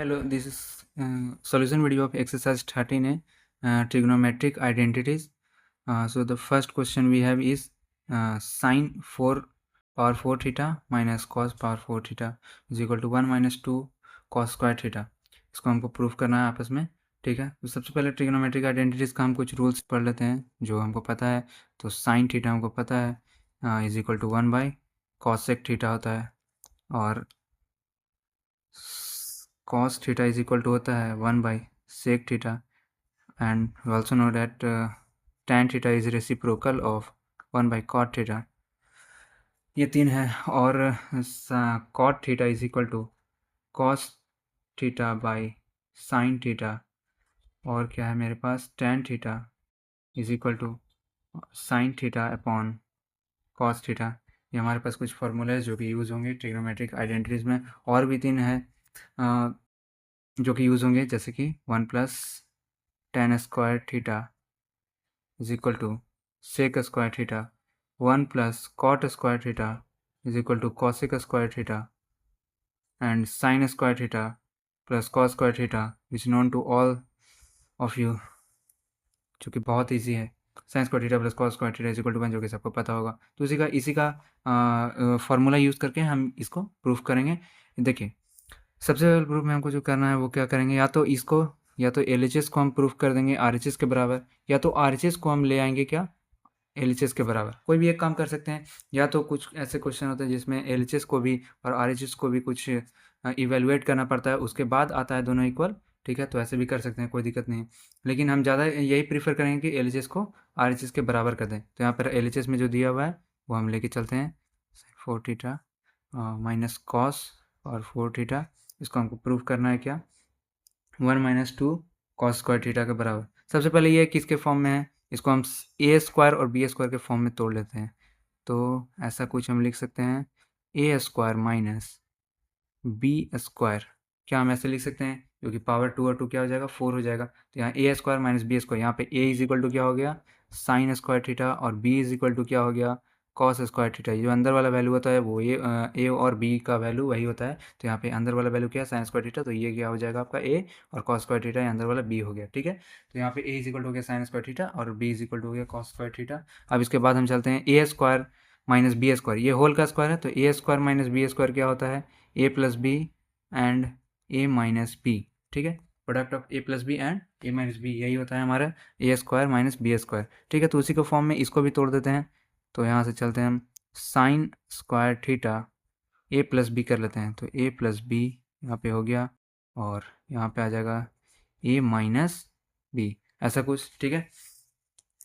Hello, this is solution video of exercise 13A, trigonometric identities. So the first question we have is sine 4 power 4 theta minus cos power 4 theta is equal to 1 minus 2 cos square theta. इसको हमको proof करना है आपस में, ठीक है। तो सबसे पहले ट्रिग्नोमेट्रिक आइडेंटिटीज़ का हम कुछ रूल्स पढ़ लेते हैं जो हमको पता है। तो साइन थीटा हमको पता है is equal to 1 by cosec theta होता है, और cos theta is equal to होता है 1 by sec theta, and we also know that tan theta is reciprocal of 1 by cot theta. ये तीन है। और cot theta is equal to cos theta by sin theta, और क्या है मेरे पास tan theta is equal to sin theta upon cos theta। ये हमारे पास कुछ फॉर्मूला है जो कि यूज़ होंगे ट्रिग्नोमेट्रिक आइडेंटिटीज़ में। और भी तीन है जो कि यूज़ होंगे, जैसे कि 1 plus tan square theta is equal to sec square theta, 1 plus cot square theta is equal to cosec square theta, and sine square theta plus cos square theta which known to all of you, जो कि बहुत easy है। Sine square theta plus cos square theta is equal to 1, जो कि सबको पता होगा। तो इसी का फॉर्मूला यूज़ करके हम इसको प्रूफ करेंगे। देखिए, सबसे पहले प्रूफ में हमको जो करना है वो क्या करेंगे, या तो LHS को हम प्रूफ कर देंगे RHS के बराबर, या तो RHS को हम ले आएंगे क्या LHS के बराबर। कोई भी एक काम कर सकते हैं। या तो कुछ ऐसे क्वेश्चन होते हैं जिसमें LHS को भी और RHS को भी कुछ इवेलुएट करना पड़ता है, उसके बाद आता है दोनों इक्वल, ठीक है। तो ऐसे भी कर सकते हैं, कोई दिक्कत नहीं है। लेकिन हम ज़्यादा यही प्रीफर करेंगे कि LHS को RHS के बराबर कर दें। तो यहाँ पर LHS में जो दिया हुआ है वो हम लेके चलते हैं 4 थीटा माइनस कॉस और 4 थीटा। इसको हमको प्रूफ करना है क्या 1 माइनस 2 कॉस स्क्वायर थीटा के बराबर। सबसे पहले ये किसके फॉर्म में है, इसको हम ए स्क्वायर और बी स्क्वायर के फॉर्म में तोड़ लेते हैं। तो ऐसा कुछ हम लिख सकते हैं A square minus B square. क्या हम ऐसे लिख सकते हैं, क्योंकि पावर 2 और 2 क्या हो जाएगा 4 हो जाएगा। तो यहाँ ए स्क्वायर माइनस बी स्क्वायर, यहाँ पे ए इज इक्वल टू क्या हो गया साइन स्क्वायर थीटा, और बी इज इक्वल टू क्या हो गया कॉस स्क्वायर थीटा। जो अंदर वाला वैल्यू होता है वो ए और बी का वैल्यू वही होता है। तो यहाँ पे अंदर वाला वैल्यू क्या है साइन स्क्वायर थीटा, तो ये क्या हो जाएगा आपका ए, और कॉस स्क्वायर थीटा अंदर वाला बी हो गया, ठीक है। तो यहाँ पे ए इज इक्वल टू हो गया साइन स्क्वायर थीटा और बी इज इक्वल टू हो गया कॉस स्क्वायर थीटा। अब इसके बाद हम चलते हैं A square minus B square, ये होल का स्क्वायर है। तो A square minus B square क्या होता है A plus B and A minus B, ठीक है। Product of A plus B and A minus B, यही होता है हमारा A square minus B square, ठीक है। तो उसी के फॉर्म में इसको भी तोड़ देते हैं। तो यहाँ से चलते हैं हम साइन स्क्वायर थीटा ए प्लस बी कर लेते हैं। तो ए प्लस बी यहाँ पे हो गया, और यहाँ पे आ जाएगा ए माइनस बी, ऐसा कुछ, ठीक है।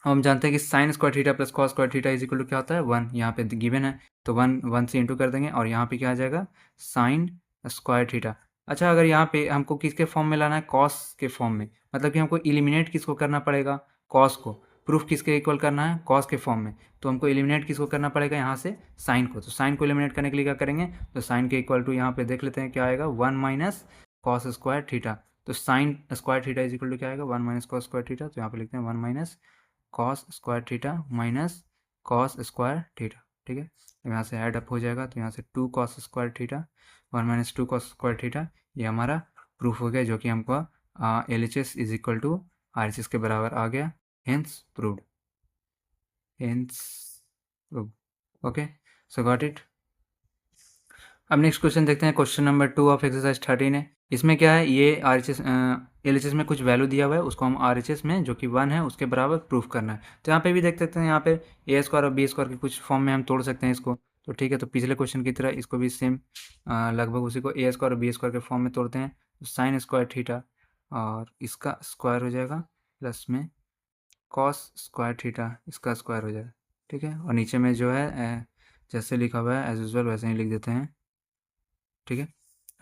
हम जानते हैं कि sine square theta plus cos square theta is equal to क्या होता है 1, यहाँ पे गिवन है। तो 1 से इंटू कर देंगे, और यहाँ पे क्या आ जाएगा साइन स्क्वायर थीटा। अच्छा, अगर यहाँ पे हमको किसके फॉर्म में लाना है कॉस के फॉर्म में, मतलब कि हमको इलिमिनेट किसको करना पड़ेगा कॉस को, प्रूफ किसके इक्वल करना है कॉस के फॉर्म में। तो हमको इलिमिनेट किसको करना पड़ेगा यहाँ से साइन को। तो साइन को इलिमिनेट करने के लिए क्या करेंगे, तो साइन के इक्वल टू यहाँ पे देख लेते हैं क्या आएगा 1 माइनस कॉस स्क्वायर थीटा। तो sine square theta is equal to क्या आएगा 1 माइनस कॉस स्क्वायर थीटा। तो यहाँ पे लिखते हैं 1 minus cos square theta minus cos square theta, ठीक है। तो यहाँ से ऐड अप हो जाएगा। तो यहाँ से 2 cos square theta 1 minus 2 cos square theta, ये हमारा प्रूफ हो गया, जो कि हमको LHS is equal to RHS के बराबर आ गया। Hence proved, hence proved, okay, so got it. अब नेक्स्ट क्वेश्चन देखते हैं, क्वेश्चन नंबर 2 ऑफ एक्सरसाइज 13 है। इसमें क्या है, ये LHS में कुछ वैल्यू दिया हुआ है, उसको हम RHS में जो कि 1 है उसके बराबर प्रूफ करना है। तो यहाँ पे भी देख सकते हैं, यहाँ पे ए स्क्वायर और बी स्क्वायर के कुछ फॉर्म में हम तोड़ सकते हैं इसको। तो ठीक है, तो पिछले क्वेश्चन की तरह इसको भी सेम लगभग उसी को ए स्क्वायर और बी स्क्वायर के फॉर्म में तोड़ते हैं। तो साइन स्क्वायर थीटा और इसका स्क्वायर हो जाएगा, प्लस में कॉस स्क्वायर थीटा इसका स्क्वायर हो जाएगा, ठीक है। और नीचे में जो है जैसे लिखा हुआ है एज यूजल वैसे ही लिख देते हैं, ठीक है।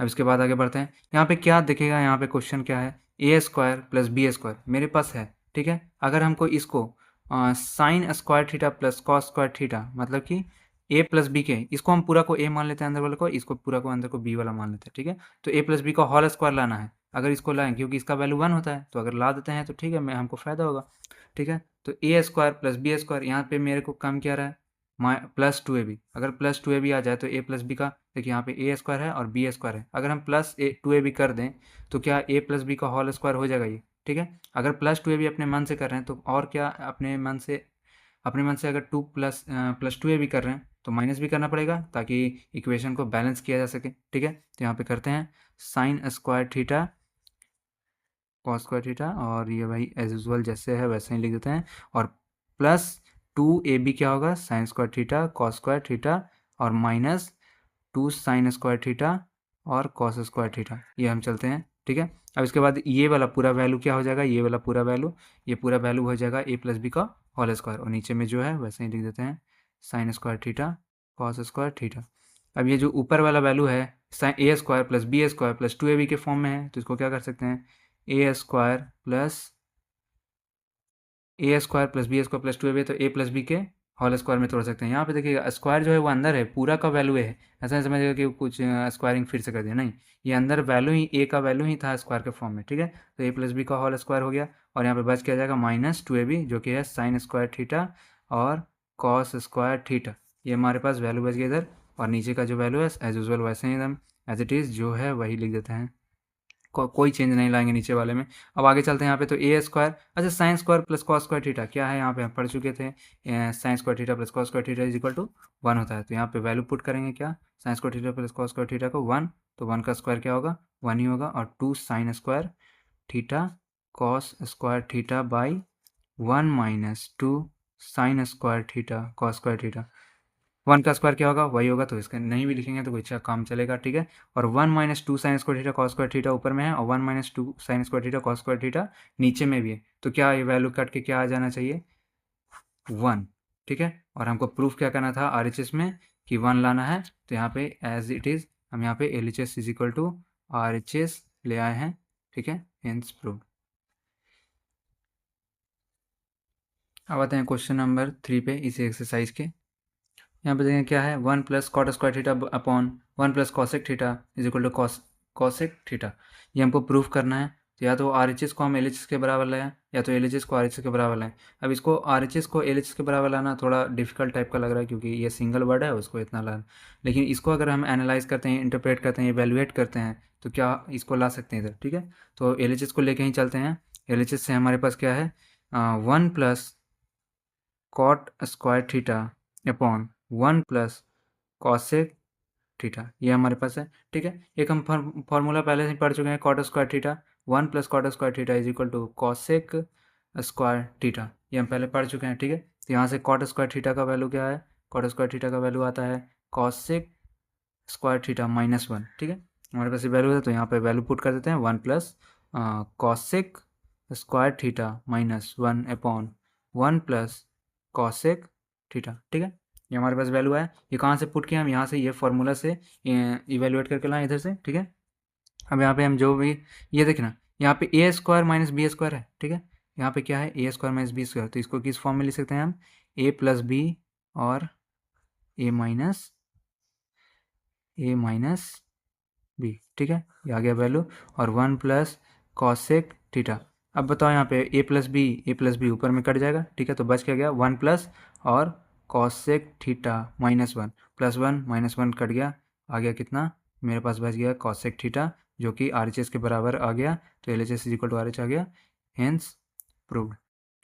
अब इसके बाद आगे बढ़ते हैं। यहाँ पे क्या दिखेगा, यहाँ पे क्वेश्चन क्या है ए स्क्वायर प्लस बी स्क्वायर मेरे पास है, ठीक है। अगर हमको इसको sign square theta plus cos square theta, मतलब कि ए प्लस बी के, इसको हम पूरा को ए मान लेते हैं अंदर वाले को, इसको पूरा को अंदर को बी वाला मान लेते हैं, ठीक है। तो ए प्लस बी का होल स्क्वायर लाना है। अगर इसको लाएं, क्योंकि इसका वैल्यू 1 होता है, तो अगर ला देते हैं तो ठीक है, मैं हमको फ़ायदा होगा, ठीक है। तो A square plus B square, यहाँ पे मेरे को काम क्या रहा है प्लस 2ab। अगर प्लस 2ab आ जाए तो a प्लस बी का, देखिए यहाँ पे ए स्क्वायर है और बी स्क्वायर है, अगर हम प्लस 2ab कर दें तो क्या a प्लस बी का होल स्क्वायर हो जाएगा ये, ठीक है। अगर प्लस 2ab अपने मन से कर रहे हैं तो और क्या, अपने मन से अगर प्लस 2ab कर रहे हैं तो माइनस भी करना पड़ेगा ताकि इक्वेशन को बैलेंस किया जा सके, ठीक है। तो यहाँ पे करते हैं sine square theta cos square theta, और ये भाई एज यूजल जैसे है वैसे ही लिख देते हैं, और प्लस 2ab क्या होगा, sine square theta cos square theta, और माइनस 2 साइन स्क्वायर थीटा और कॉस स्क्वायर थीटा, ये हम चलते हैं, ठीक है। अब इसके बाद ये वाला पूरा वैल्यू क्या हो जाएगा, ये वाला पूरा वैल्यू, ये पूरा वैल्यू हो जाएगा a प्लस बी का होल स्क्वायर, और नीचे में जो है वैसे ही लिख देते हैं sine square theta cos square theta. अब ये जो ऊपर वाला वैल्यू है sine A square plus B square plus 2ab के फॉर्म में है, तो इसको क्या कर सकते हैं, A square plus B square plus 2ab, तो a प्लस बी के होल स्क्वायर में तोड़ सकते हैं। यहाँ पे देखिएगा स्क्वायर जो है वो अंदर है, पूरा का वैल्यू है, ऐसा नहीं समझिएगा कि कुछ स्क्वायरिंग फिर से कर दिया, नहीं, ये अंदर वैल्यू ही a का वैल्यू ही था स्क्वायर के फॉर्म में, ठीक है। तो a प्लस बी का होल स्क्वायर हो गया, और यहाँ पे बच क्या जाएगा माइनस 2ab जो कि है साइन स्क्वायर थीटा और कॉस स्क्वायर थीटा, ये हमारे पास वैल्यू बच गया इधर, और नीचे का जो वैल्यू है एज यूजल वैसे ही एकदम एज इट इज़ जो है वही लिख देते हैं, कोई चेंज नहीं लाएंगे नीचे वाले में। अब आगे चलते हैं यहाँ पे, तो ए स्क्वायर, अच्छा sine square plus cos square theta क्या है, यहाँ पे हम पढ़ चुके थे, sine square theta plus cos square theta is equal to 1 होता है। तो यहाँ पे वैल्यू पुट करेंगे क्या, sign square theta plus cos square theta को 1, तो 1 का स्क्वायर क्या होगा 1 ही होगा, और 2 sign square theta cos square theta by 1 minus 2 sign square theta cos square theta, 1 का स्क्वायर क्या होगा वही होगा, तो इसका नहीं भी लिखेंगे तो कोई अच्छा काम चलेगा, ठीक है। और 1 minus 2 sign square theta cos square theta ऊपर में है, और 1 minus 2 sign square theta cos square theta नीचे में भी है, तो क्या ये वैल्यू कट के क्या आ जाना चाहिए 1, ठीक है। और हमको प्रूफ क्या करना था RHS में कि 1 लाना है, तो यहाँ पे एज इट इज़ हम यहाँ पे LHS is equal to RHS ले आए हैं, ठीक है, हेंस प्रूव। अब आते हैं क्वेश्चन नंबर 3 पे इसी एक्सरसाइज के। यहाँ पे देखें क्या है, 1 plus cot square theta upon 1 plus cosec theta is equal to cosec theta, ये हमको प्रूफ करना है। तो या तो RHS को हम LHS के बराबर लाएं, या तो LHS को RHS के बराबर लाएं। अब इसको RHS को LHS के बराबर लाना थोड़ा डिफिकल्ट टाइप का लग रहा है, क्योंकि ये सिंगल वर्ड है उसको इतना लाना, लेकिन इसको अगर हम एनालाइज करते हैं, इंटरप्रेट करते हैं, इवेल्युएट करते हैं, तो क्या इसको ला सकते हैं इधर, ठीक है। तो LHS को लेके ही चलते हैं। LHS से हमारे पास क्या है, 1 plus cot square theta upon 1 plus cosec theta, ये हमारे पास है, ठीक है। एक हम फॉर्मूला पहले से पढ़ चुके हैं, cot square theta, 1 plus cot square theta is equal to cosec square theta, ये हम पहले पढ़ चुके हैं, ठीक है। तो यहाँ से कॉट स्क्वायर थीटा का वैल्यू क्या है, कॉट स्क्वायर थीटा का वैल्यू आता है कॉसेक स्क्वायर थीटा माइनस 1, ठीक है। हमारे पास ये वैल्यू है, तो यहाँ पे वैल्यू पुट कर देते हैं 1 plus cosec square theta minus 1 upon 1 plus cosec theta, ठीक है। ये हमारे पास वैल्यू है, ये कहाँ से पुट किया, हम यहाँ से ये फार्मूला से इवेलुएट करके लाएं इधर से, ठीक है। अब यहाँ पे हम जो भी ये देखना, यहाँ पे ए स्क्वायर माइनस बी स्क्वायर है, ठीक है। यहाँ पे क्या है ए स्क्वायर माइनस बी स्क्वायर, तो इसको किस फॉर्म में लिख सकते हैं हम, ए प्लस बी और ए माइनस बी, ठीक है, ये आ गया वैल्यू, और 1 प्लस कॉसेक थीटा। अब बताओ यहाँ पे ए प्लस बी ऊपर में कट जाएगा, ठीक है, तो बच क्या गया 1 प्लस और cosec theta minus 1 plus 1 minus 1 cut गया, आ गया कितना, मेरे पास बच गया कॉसेक थीटा जो कि RHS के बराबर आ गया, तो LHS is equal to RH आ गया, हेंस प्रूव्ड,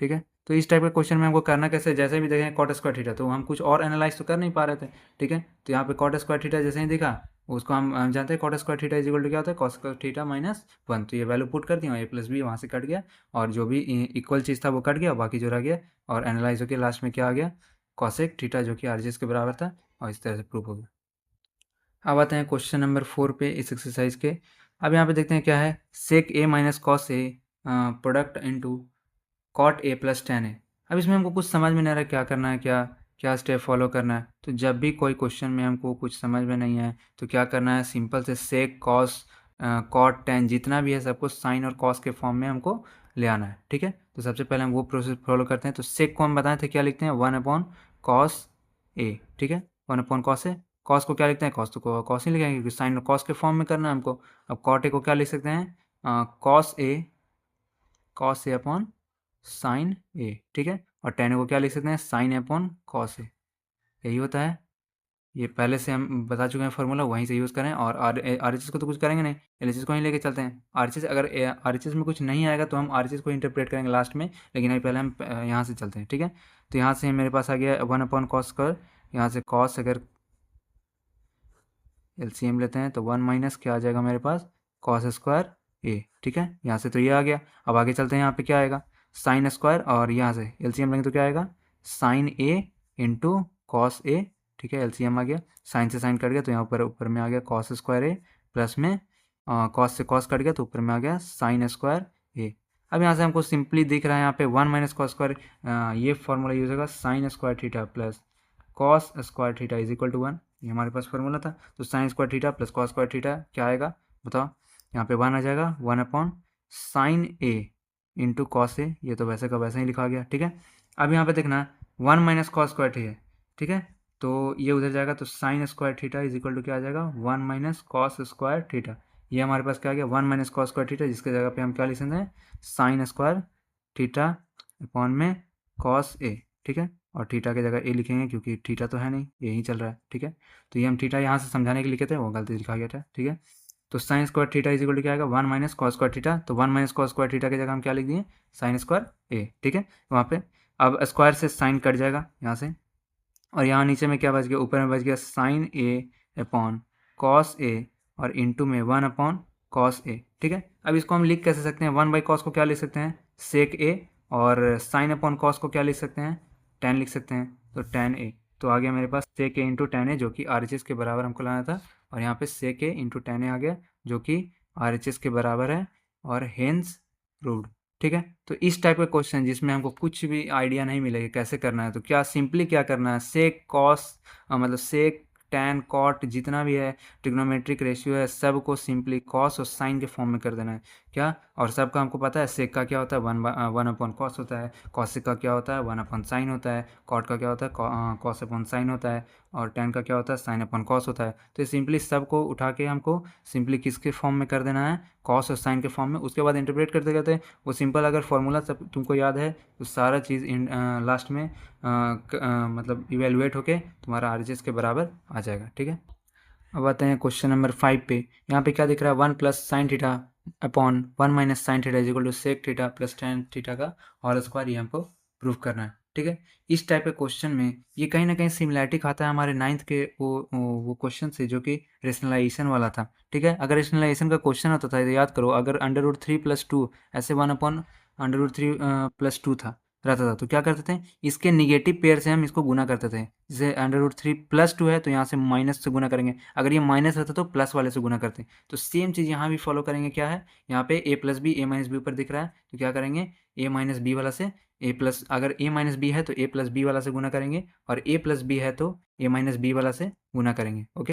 ठीक है। तो इस टाइप के क्वेश्चन में हमको करना कैसे, जैसे भी देखें कॉट स्क्वायर थीटा, तो हम कुछ और एनालाइज तो कर नहीं पा रहे थे, ठीक है। तो यहाँ पे कॉट स्क्वायर थीटा जैसे ही दिखा, उसको हम जानते हैं cot square theta is equal to क्या होता है, कॉस स्क्वायर थीटा माइनस 1, तो ये वैल्यू पुट कर दिया, ए प्लस बी वहाँ से कट गया, और जो भी इक्वल चीज़ था वो कट गया, बाकी जो रह गया, और एनालाइज होकर लास्ट में क्या आ गया, कॉसेक थीटा जो कि RHS के बराबर था, और इस तरह से प्रूव हो गया। अब आते हैं क्वेश्चन नंबर 4 पे इस एक्सरसाइज के। अब यहाँ पे देखते हैं क्या है, sec A minus cos A product into cot A plus tan A. अब इसमें हमको कुछ समझ में नहीं आ रहा क्या करना है, क्या क्या स्टेप फॉलो करना है। तो जब भी कोई क्वेश्चन में हमको कुछ समझ में नहीं आए तो क्या करना है, सिंपल से सेक कॉस कॉट टेन जितना भी है सबको साइन और कॉस के फॉर्म में हमको ले आना है, ठीक है। तो सबसे पहले हम वो प्रोसेस फॉलो करते हैं। तो सेक को हम बताए थे क्या लिखते हैं, 1 अपॉन कॉस ए, ठीक है, 1 अपॉन कॉस ए। कॉस को क्या लिखते हैं, कॉस तो कॉस ही लिखेंगे क्योंकि साइन और कॉस के फॉर्म में करना है हमको। अब कॉट ए को क्या लिख सकते हैं, कॉस ए अपॉन साइन ए, ठीक है। और टेन को क्या लिख सकते हैं, sign A upon cos A, यही होता है। ये पहले से हम बता चुके हैं फार्मूला, वहीं से यूज़ करें। और आरएचएस को तो कुछ करेंगे नहीं, एलएचएस को ही लेके चलते हैं। आरएचएस अगर आरएचएस में कुछ नहीं आएगा तो हम आरएचएस को इंटरप्रेट करेंगे लास्ट में, लेकिन अभी पहले हम यहाँ से चलते हैं, ठीक है। तो यहाँ से मेरे पास आ गया 1/cos²। यहाँ से कॉस अगर एलसीएम लेते हैं तो 1 माइनस क्या आ जाएगा मेरे पास, cos² ए, ठीक है। यहाँ से तो ये आ गया। अब आगे चलते हैं, यहाँ पे क्या आएगा, sin²। और यहाँ से एलसीएम लेंगे तो क्या आएगा, sin A into cos A, ठीक है। एलसीएम आ गया, साइन से साइन कट गया तो यहाँ ऊपर में आ गया cos² A, प्लस में cos से cos कट गया तो ऊपर में आ गया sin² A। अब यहाँ से हमको सिंपली दिख रहा है यहाँ पे 1 माइनस cos², ये फॉर्मूला यूज होगा sin² theta plus cos² theta is equal to 1। ये हमारे पास फॉर्मूला था। तो sin² theta plus cos² theta क्या आएगा बताओ, यहाँ पे 1 आ जाएगा, 1/sin A into cos A, ये तो वैसे का वैसे ही लिखा गया, ठीक है। अब यहाँ पे देखना 1 माइनस cos² है, ठीक है। तो ये उधर जाएगा तो sin² theta is equal to क्या आ जाएगा, 1 माइनस cos² थीटा। ये हमारे पास क्या आ गया, 1 माइनस cos² थीटा, जिसके जगह पे हम क्या लिख सकते हैं, sin² थीटा अपॉन में cos A, ठीक है। और थीटा की जगह ए लिखेंगे क्योंकि थीटा तो है नहीं, यही चल रहा है, ठीक है। तो ये हम थीटा यहाँ से समझाने के लिए लिखे थे, वो गलती लिखा गया था, ठीक है। तो sin² theta is equal to क्या आएगा, 1 माइनस cos² थीटा। तो 1 माइनस cos² थीटा की जगह हम क्या लिख दिए, sin² A, ठीक है। वहाँ पे अब स्क्वायर से साइन कट जाएगा यहाँ से, और यहाँ नीचे में क्या बच गया, ऊपर में बच गया sin A upon cos A, और इंटू में 1/cos A, ठीक है। अब इसको हम लिख कैसे सकते हैं, 1/cos को क्या लिख सकते हैं, sec A, और sin/cos को क्या लिख सकते हैं, tan लिख सकते हैं, तो tan A। तो आ गया मेरे पास sec A into tan A, जो कि RHS के बराबर हमको लाना था। और यहाँ पे sec A into tan A आ गया, जो कि RHS के बराबर है, और हेंस प्रूव्ड, ठीक है। तो इस टाइप का क्वेश्चन जिसमें हमको कुछ भी आइडिया नहीं मिलेगा कैसे करना है, तो क्या सिंपली क्या करना है, सेक कॉस मतलब सेक टैन कॉट जितना भी है ट्रिग्नोमेट्रिक रेशियो है, सब को सिंपली कॉस और साइन के फॉर्म में कर देना है क्या। और सबका हमको पता है, सेक का क्या होता है, 1/cos होता है, कॉसिक का क्या होता है, 1/sin होता है, कॉट का क्या होता है, cos/sin होता है, और टैन का क्या होता है, sin/cos होता है। तो सिंपली सबको उठा के हमको सिंपली किसके फॉर्म में कर देना है, कॉस और साइन के फॉर्म में। उसके बाद इंटरप्रेट करते करते वो सिंपल अगर फॉर्मूला सब तुमको याद है तो सारा चीज़ लास्ट में मतलब इवेलुएट होके तुम्हारा RHS के बराबर आ जाएगा, ठीक है। अब आते हैं क्वेश्चन नंबर 5 पे। यहाँ पे क्या दिख रहा है, 1 plus sine theta upon 1 minus sine theta is equal to sec theta plus tan theta का होल स्क्वायर, ये हमको प्रूव करना है, ठीक है। इस टाइप के क्वेश्चन में ये कहीं ना कहीं सिमिलैरिटी खाता है हमारे 9th के वो क्वेश्चन से, जो कि रेशनलाइजेशन वाला था, ठीक है। अगर रेशनलाइजेशन का क्वेश्चन होता था तो याद करो, अगर √3+2 ऐसे 1/√3+2 रहता था तो क्या करते थे, इसके निगेटिव पेयर से हम इसको गुना करते थे। जैसे √3+2 है तो यहाँ से माइनस से गुना करेंगे, अगर ये माइनस रहता तो प्लस वाले से गुना करते। तो सेम चीज़ यहाँ भी फॉलो करेंगे। क्या है यहाँ पे a+b a-b ऊपर दिख रहा है, तो क्या करेंगे a-b वाला से अगर a-b है तो a+b वाला से गुना करेंगे, और a+b है तो a-b वाला से गुना करेंगे, ओके,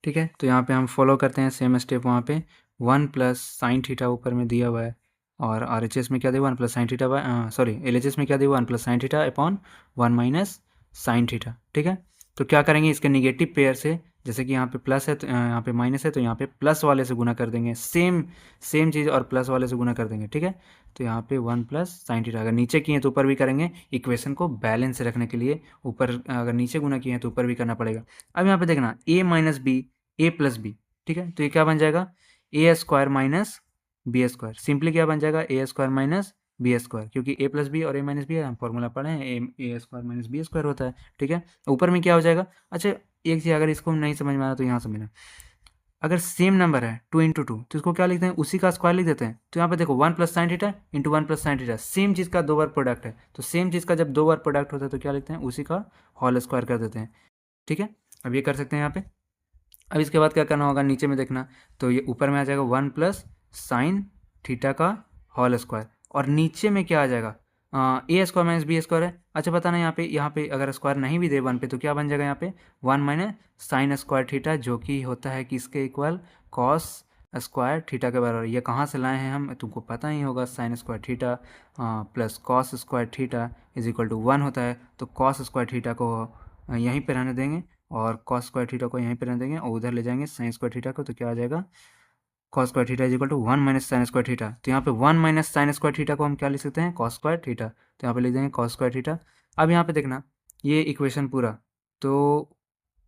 ठीक है। तो यहाँ पे हम फॉलो करते हैं सेम स्टेप। वहाँ पे 1 प्लस साइन थीटा ऊपर में दिया हुआ है, और RHS में क्या दिया, 1 प्लस साइन थीटा LHS में क्या दिया, 1 plus sine theta upon 1 minus sine theta, ठीक है। तो क्या करेंगे, इसके निगेटिव पेयर से, जैसे कि यहाँ पे प्लस है तो यहाँ पे माइनस है, तो यहाँ पे प्लस वाले से गुना कर देंगे, सेम चीज़, और प्लस वाले से गुना कर देंगे, ठीक है। तो यहाँ पे 1 प्लस साइन थीटा, अगर नीचे किए तो ऊपर भी करेंगे, इक्वेशन को बैलेंस रखने के लिए ऊपर अगर नीचे गुना किए हैं तो ऊपर भी करना पड़ेगा। अब यहाँ पे देखना a-b a+b, ठीक है। तो ये क्या बन जाएगा, a² माइनस b², सिंपली क्या बन जाएगा, a² माइनस b², क्योंकि a+b और a-b है, हम फॉर्मूला पढ़े हैं, a² माइनस b² होता है, ठीक है। ऊपर में क्या हो जाएगा, अच्छा एक चीज़ अगर इसको नहीं समझ में आया तो यहाँ समझना, अगर सेम नंबर है 2 × 2 तो इसको क्या लिखते हैं, उसी का स्क्वायर लिख देते हैं। तो यहाँ पे देखो 1 plus sine theta into 1 plus sine theta, same चीज़ का 2 बार प्रोडक्ट है, तो सेम चीज़ का जब 2 बार प्रोडक्ट होता है तो क्या लिखते हैं, उसी का होल स्क्वायर कर देते हैं, ठीक है। अब ये कर सकते हैं यहाँ पे। अब इसके बाद क्या करना होगा, नीचे में देखना, तो ये ऊपर में आ जाएगा 1 प्लस साइन थीटा का होल स्क्वायर, और नीचे में क्या आ जाएगा, a² माइनस b² है। अच्छा बताना यहाँ पे अगर स्क्वायर नहीं भी दे 1 पे तो क्या बन जाएगा, यहाँ पे 1 माइनस साइन स्क्वायर थीटा, जो कि होता है कि इसके इक्वल कॉस स्क्वायर थीटा के बराबर। ये कहाँ से लाए हैं हम, तुमको पता ही होगा, sine square theta plus cos square theta is equal to 1 होता है। तो कॉस स्क्वायर थीटा को यहीं पर रहने देंगे, और कॉस स्क्वायर थीटा को यहीं पर रहने देंगे, और उधर ले जाएंगे साइन स्क्वायर थीटा को, तो क्या आ जाएगा, cos square theta is equal to 1 minus sine square theta. तो यहाँ पे 1 माइनस साइन स्क्वायर थीटा को हम क्या लिख सकते हैं, कॉस स्क्वायर थीटा। तो यहाँ पे लिख देंगे कॉस स्क्वायर थीटा। अब यहाँ पे देखना, ये इक्वेशन पूरा तो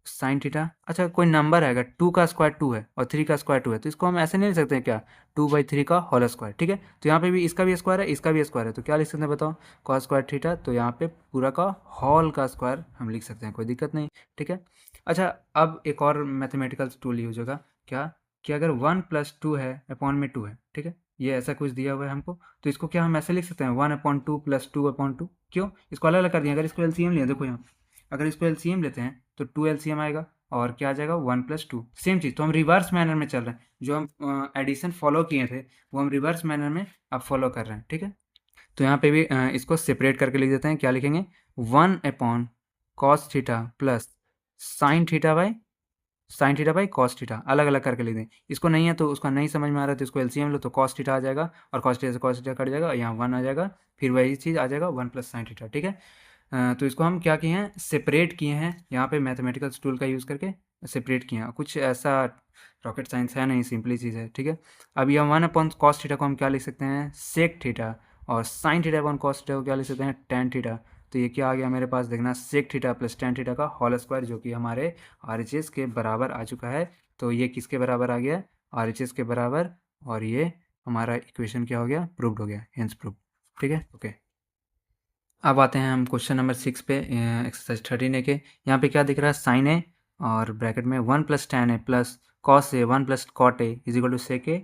साइन थीटा, अच्छा कोई नंबर है, अगर 2 का स्क्वायर 2 है और 3 का स्क्वायर 2 है, तो इसको हम ऐसे नहीं लिख सकते हैं क्या, 2/3 का होल स्क्वायर, ठीक है। तो यहाँ पे भी इसका भी स्क्वायर है, इसका भी स्क्वायर है, तो क्या लिख सकते हैं बताओ, कॉस स्क्वायर थीटा, तो यहाँ पे पूरा का होल का स्क्वायर हम लिख सकते हैं, कोई दिक्कत नहीं, ठीक है। अच्छा, अब एक और मैथमेटिकल टूल यूज होगा, क्या कि अगर 1 + 2 है अपॉन में 2 है, ठीक है, ये ऐसा कुछ दिया हुआ है हमको, तो इसको क्या हम ऐसे लिख सकते हैं 1/2 + 2/2, क्यों, इसको अलग अलग कर दिया, अगर इसको एलसीएम लिया, देखो यहाँ अगर इसको एलसीएम लेते हैं तो 2 एलसीएम आएगा और क्या आ जाएगा 1 + 2, सेम चीज़, तो हम रिवर्स मैनर में चल रहे हैं, जो हम एडिशन फॉलो किए थे वो हम रिवर्स मैनर में अब फॉलो कर रहे हैं, ठीक है। तो यहाँ पे भी इसको सेपरेट करके लिख देते हैं, क्या लिखेंगे 1/cos theta plus sine theta by cos theta, अलग अलग करके लिख दें, इसको नहीं है तो उसका नहीं समझ में आ रहा है तो इसको एलसीएम लो, तो कॉस थीटा आ जाएगा और कॉस थीटा से कॉस थीटा कट जाएगा, यहाँ 1 आ जाएगा, फिर वही चीज़ आ जाएगा 1 + साइन थीटा, ठीक है। तो इसको हम क्या किए हैं, सेपरेट किए हैं, यहाँ पे मैथमेटिकल टूल का यूज़ करके सेपरेट किए हैं, कुछ ऐसा रॉकेट साइंस है नहीं, सिंपली चीज़ है, ठीक है। अब यह 1/cos थीटा को हम क्या लिख सकते हैं सेक थीटा, और sign theta upon cos theta को क्या लिख सकते हैं टेन थीटा, तो ये क्या आ गया मेरे पास, देखना sec theta plus tan theta का होल स्क्वायर, जो कि हमारे RHS के बराबर आ चुका है। तो ये किसके बराबर आ गया, RHS के बराबर, और ये हमारा इक्वेशन क्या हो गया, प्रूव्ड हो गया, हेंस प्रूव, ठीक है, ओके। अब आते हैं हम क्वेश्चन नंबर 6 पे, एक्सरसाइज 13 के, यहाँ पे क्या दिख रहा है साइन ए और ब्रैकेट में 1 + tan a plus cos A 1 + cot a is equal to sec A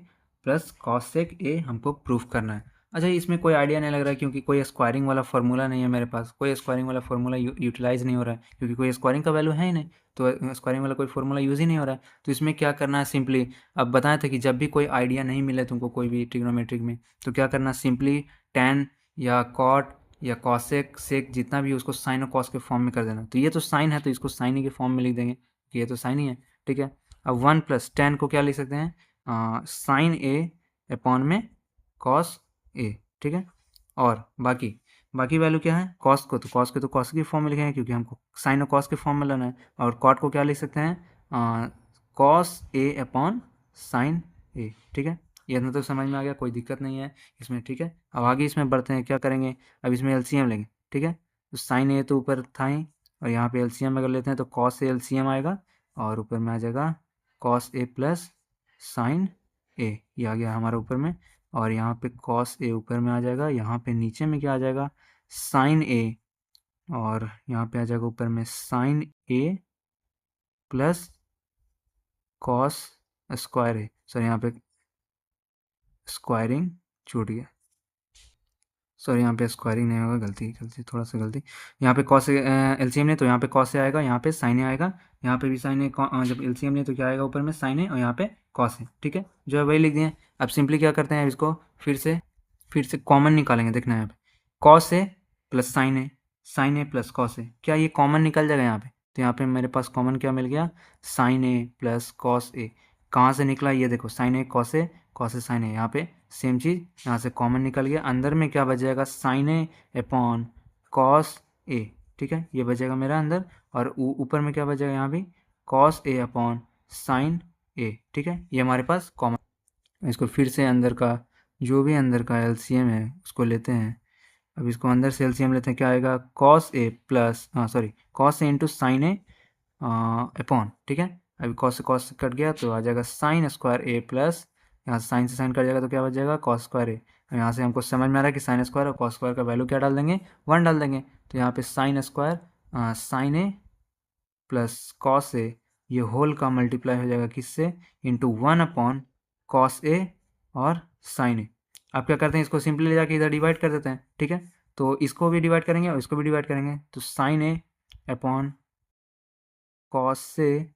plus cosec A हमको प्रूफ करना है। अच्छा, इसमें कोई आइडिया नहीं लग रहा है क्योंकि कोई स्क्वायरिंग वाला फार्मूला नहीं है मेरे पास, कोई स्क्वायरिंग वाला फार्मूला यूटिलाइज नहीं हो रहा है क्योंकि कोई स्क्वायरिंग का वैल्यू है ही नहीं, तो स्क्वायरिंग वाला कोई फार्मूला यूज़ ही नहीं हो रहा है। तो इसमें क्या करना है सिंपली, अब बताया था कि जब भी कोई आइडिया नहीं मिले तुमको कोई भी ट्रिग्नोमेट्रिक में, तो क्या करना, सिंपली टैन या कॉट या कॉसेक सेक जितना भी उसको साइन और कॉस के फॉर्म में कर देना। तो ये तो साइन है तो इसको साइन ही के फॉर्म में लिख देंगे कि ये तो साइन ही है, ठीक है। अब 1 + tan को क्या लिख सकते हैं साइन ए अपॉन में कॉस ए, ठीक है। और बाकी वैल्यू क्या है, कॉस को तो कॉस के फॉर्म में लिखेंगे क्योंकि हमको साइन और कॉस के फॉर्म में लेना है, और कॉट को क्या लिख सकते हैं कॉस ए अपॉन साइन ए, ठीक है। ये इतना तो समझ में आ गया, कोई दिक्कत नहीं है इसमें, ठीक है। अब आगे इसमें बढ़ते हैं, क्या करेंगे, अब इसमें एलसीएम लेंगे, ठीक है। तो साइन ए तो ऊपर था ही, और यहाँ पे एलसीएम अगर लेते हैं तो कॉस ए एलसीएम आएगा और ऊपर में आ जाएगा कॉस ए प्लस साइन ए, ये आ गया हमारा ऊपर में, और यहाँ पे कॉस ए ऊपर में आ जाएगा, यहाँ पे नीचे में क्या आ जाएगा साइन ए, और यहाँ पे आ जाएगा ऊपर में साइन ए प्लस कॉस स्क्वायर ए, सॉरी यहाँ पे स्क्वायरिंग छूट गया, सॉरी यहाँ पे स्क्वायरिंग नहीं होगा, गलती थोड़ा सा गलती, यहाँ पे कॉस एलसीएम ने तो यहाँ पे कॉस से आएगा, यहाँ पे साइन ए आएगा, यहाँ पे भी साइन ए, जब एलसीएम ने तो क्या आएगा ऊपर में साइन ए और यहाँ पे कॉस है, ठीक है, जो है वही लिख दिए। अब सिंपली क्या करते हैं, इसको फिर से कॉमन निकालेंगे, देखना है यहाँ पे cos A plus sign A plus cos ए, क्या ये कॉमन निकल जाएगा यहाँ पे, तो यहाँ पे मेरे पास कॉमन क्या मिल गया साइन ए प्लस कॉस ए, कहाँ से निकला ये देखो साइन ए साइन ए, यहाँ पे सेम चीज़, यहाँ से कॉमन निकल गया, अंदर में क्या बच जाएगा sign A upon cos A, ठीक है, ये बचेगा मेरा अंदर, और ऊपर में क्या बचेगा यहाँ भी कॉस ए अपॉन साइन ए, ठीक है, ये हमारे पास कॉमन। इसको फिर से अंदर का जो भी अंदर का एलसीएम है उसको लेते हैं, अब इसको अंदर से एलसीएम लेते हैं, क्या आएगा cos A plus cos A into sine A upon, ठीक है, अभी कॉस से कट गया तो आ जाएगा साइन स्क्वायर ए प्लस, यहाँ से साइन से साइन कट जाएगा तो क्या बच जाएगा कॉस स्क्वायर ए, यहाँ से हमको समझ में आ रहा है कि साइन स्क्वायर और कॉस स्क्वायर का वैल्यू क्या डाल देंगे 1 डाल देंगे, तो यहाँ पे साइन स्क्वायर साइन ए प्लस कॉस ए, ये होल का मल्टीप्लाई हो जाएगा किससे इंटू 1 कॉस ए और साइन ए। अब क्या करते हैं, इसको सिंपली ले जाके इधर डिवाइड कर देते हैं, ठीक है, तो इसको भी डिवाइड करेंगे और इसको भी डिवाइड करेंगे, तो साइन ए अपॉन कॉस से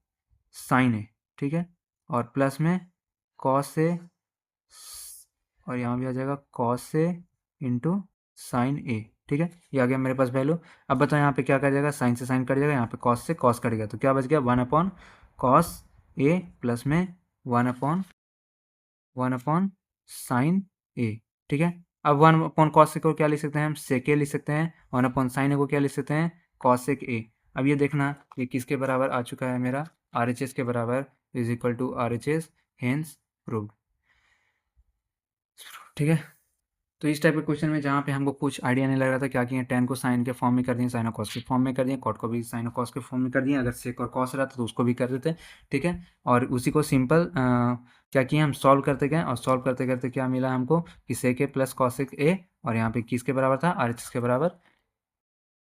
साइन ए, ठीक है, और प्लस में कॉस से, और यहाँ भी आ जाएगा कॉस से इंटू साइन ए, ठीक है, ये आ गया मेरे पास वैल्यू। अब बताओ यहाँ पे क्या कर जाएगा, साइन से साइन कट जाएगा, यहाँ पे कॉस से कॉस कट गया, तो क्या बच गया 1 कॉस ए प्लस में 1 साइन ए, ठीक है। अब 1 कॉस को क्या लिख सकते हैं हम सेक ए लिख सकते हैं, 1 साइन ए को क्या लिख सकते हैं कॉस सेक ए। अब ये देखना ये किसके बराबर आ चुका है मेरा RHS के बराबर, is equal to RHS, hence proved, ठीक है। तो इस टाइप के क्वेश्चन में जहाँ पे हमको कुछ आइडिया नहीं लग रहा था, क्या किए, tan को sin के फॉर्म में कर दिए, sin और cos के फॉर्म में कर दिए, cot को भी sin और cos के फॉर्म में कर दिए, अगर sec और cos रहता तो उसको भी कर देते, ठीक है। और उसी को सिंपल क्या किए, हम सॉल्व करते गए, और सॉल्व करते करते क्या मिला हमको कि sec a plus cos a, और यहाँ पे किसके बराबर था, RHS के बराबर